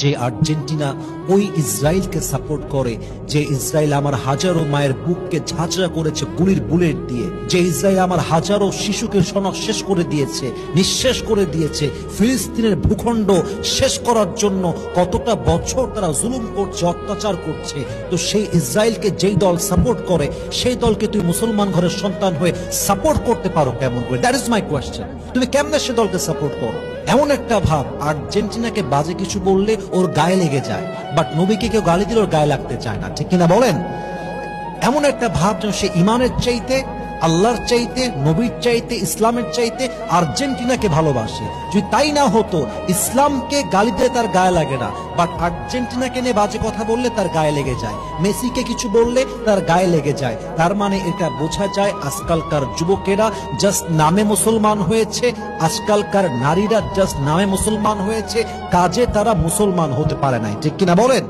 যে আর্জেন্টিনা ওই ইসরায়েলকে সাপোর্ট করে, যে ইসরায়েল আমার হাজারো মায়ের বুককে ঝাঁঝরা করেছে গুলির বুলেট দিয়ে, যে ইসরায়েল আমার হাজারো শিশুকে শেষ করে দিয়েছে, নিঃশেষ করে দিয়েছে, ফিলিস্তিনের ভূখণ্ড শেষ করার জন্য কতটা বছর তারা জুলুম করছে, অত্যাচার করছে। তো সেই ইসরায়েলকে যেই দল সাপোর্ট করে সেই দলকে তুই মুসলমান ঘরের সন্তান হয়ে সাপোর্ট করতে পারো কেমন করে? That is my question. তুমি কেমনে সে দলকে সাপোর্ট করো? এমন একটা ভাব, আর্জেন্টিনাকে বাজে কিছু বললে ওর গায়ে লেগে যায়, বাট নবীকে কেউ গালি দিলে ওর গায়ে লাগতে চায় না, ঠিক কিনা বলেন? এমন একটা ভাব যেন সে ইমানের চাইতে, আল্লাহর চাইতে, নবীর চাইতে, ইসলামের চাইতে আর্জেন্টিনাকে ভালোবাসে। যদি তাই না হতো, ইসলামকে গালি দিলে তার গায়ে লাগে না, বাট আর্জেন্টিনাকে নিয়ে বাজে কথা বললে তার গায়ে লেগে যায়, মেসিকে কিছু বললে তার গায়ে লেগে যায়। তার মানে এটা বোঝা যায় আজকালকার যুবকেরা জাস্ট নামে মুসলমান হয়েছে, আজকালকার নারীরা জাস্ট নামে মুসলমান হয়েছে, কাজে তারা মুসলমান হতে পারে নাই, ঠিক কিনা বলেন?